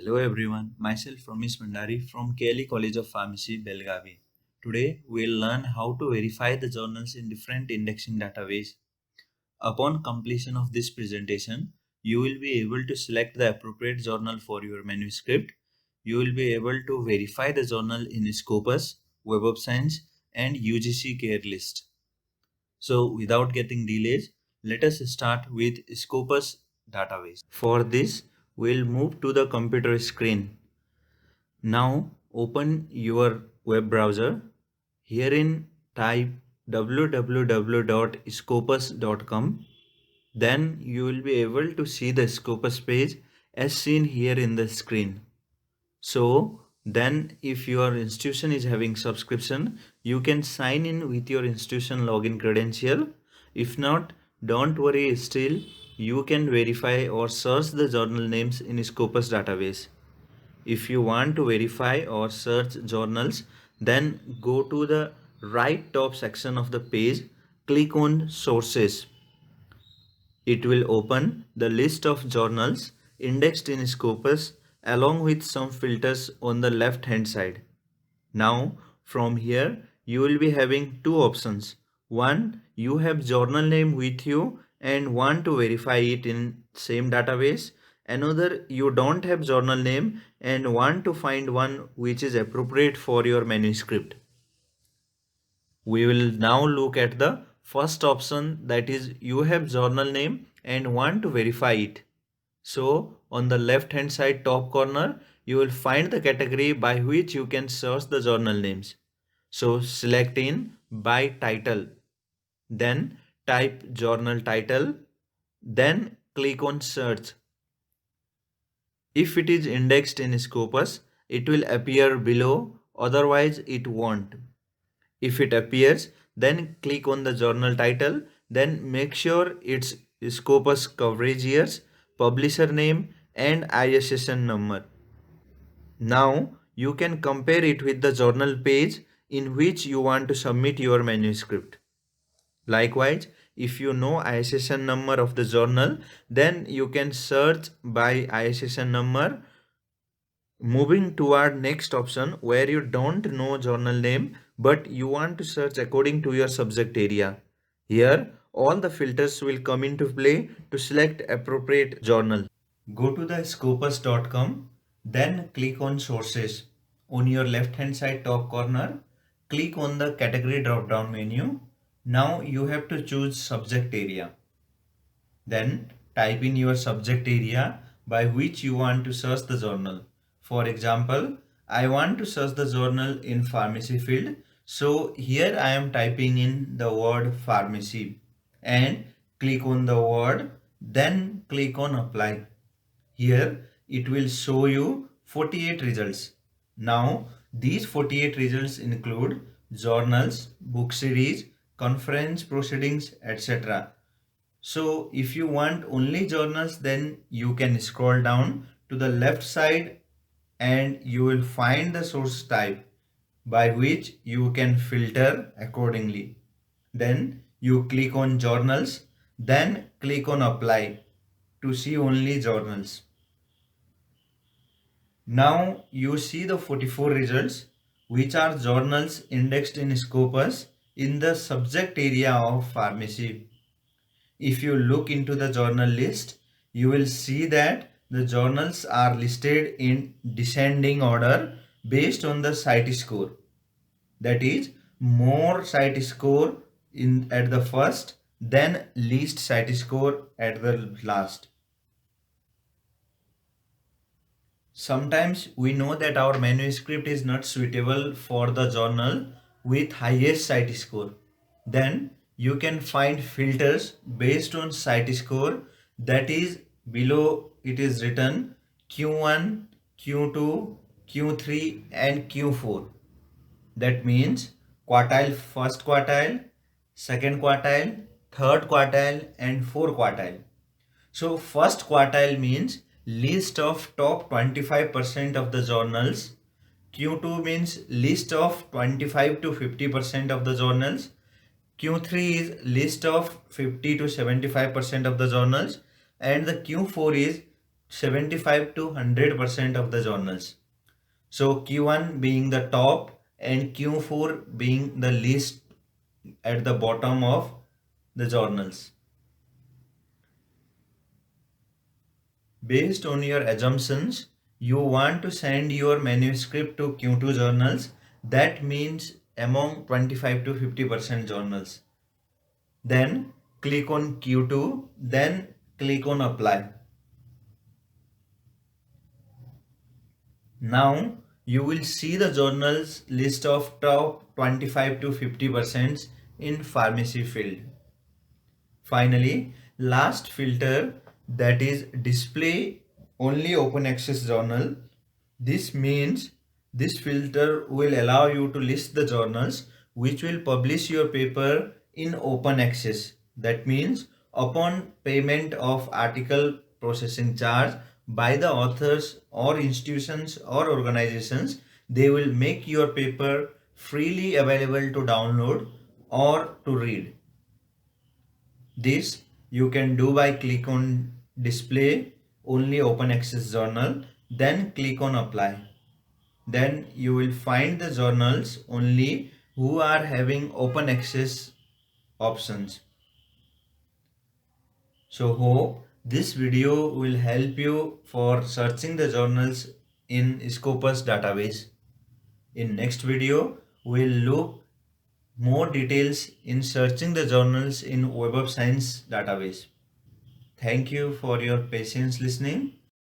Hello everyone, myself Ramesh Mandari from KLE College of Pharmacy, Belgavi. Today we'll learn how to verify the journals in different indexing database. Upon completion of this presentation, you will be able to select the appropriate journal for your manuscript. You will be able to verify the journal in Scopus, Web of Science and UGC Care List. So without getting delays, let us start with Scopus database. For this, we'll move to the computer screen. Now open your web browser. Herein type www.scopus.com. Then you will be able to see the Scopus page as seen here in the screen. So then if your institution is having subscription, you can sign in with your institution login credential. If not, don't worry, still you can verify or search the journal names in Scopus database. If you want to verify or search journals, then go to the right top section of the page, click on sources. It will open the list of journals indexed in Scopus along with some filters on the left hand side. Now from here you will be having two options. One, you have journal name with you and want to verify it in same database. Another, you don't have journal name and want to find one which is appropriate for your manuscript. We will now look at the first option, that is you have journal name and want to verify it. So on the left hand side top corner, you will find the category by which you can search the journal names. So select in by title, then type journal title, then click on search. If it is indexed in Scopus, it will appear below, otherwise it won't. If it appears, then click on the journal title, then make sure it's Scopus coverage years, publisher name and ISSN number. Now you can compare it with the journal page in which you want to submit your manuscript. Likewise, if you know ISSN number of the journal, then you can search by ISSN number. Moving toward next option where you don't know journal name but you want to search according to your subject area. Here all the filters will come into play to select appropriate journal. Go to the scopus.com, then click on sources. On your left hand side top corner, click on the category drop down menu. Now you have to choose subject area. Then type in your subject area by which you want to search the journal. For example, I want to search the journal in pharmacy field. So here I am typing in the word pharmacy and click on the word, then click on apply. Here it will show you 48 results. Now these 48 results include journals, book series, conference proceedings, etc. So if you want only journals, then you can scroll down to the left side and you will find the source type by which you can filter accordingly. Then you click on journals, then click on apply to see only journals. Now you see the 44 results which are journals indexed in Scopus in the subject area of pharmacy. If you look into the journal list, you will see that the journals are listed in descending order based on the site score. That is, more site score at the first, then least site score at the last. Sometimes we know that our manuscript is not suitable for the journal with highest site score. Then you can find filters based on site score, that is below it is written Q1, Q2, Q3 and Q4. That means quartile, first quartile, second quartile, third quartile and fourth quartile. So first quartile means list of top 25% of the journals. Q2 means list of 25 to 50% of the journals. Q3 is list of 50 to 75% of the journals. And the Q4 is 75 to 100% of the journals. So Q1 being the top and Q4 being the least at the bottom of the journals. Based on your assumptions, you want to send your manuscript to Q2 journals. That means among 25 to 50% journals. Then click on Q2, then click on apply. Now you will see the journals list of top 25 to 50% in pharmacy field. Finally, last filter, that is display only open access journal. This means this filter will allow you to list the journals which will publish your paper in open access. That means upon payment of article processing charge by the authors or institutions or organizations, they will make your paper freely available to download or to read. This you can do by click on display only open access journal, then click on apply. Then you will find the journals only who are having open access options. So hope this video will help you for searching the journals in Scopus database. In next video, we'll look more details in searching the journals in Web of Science database. Thank you for your patience listening.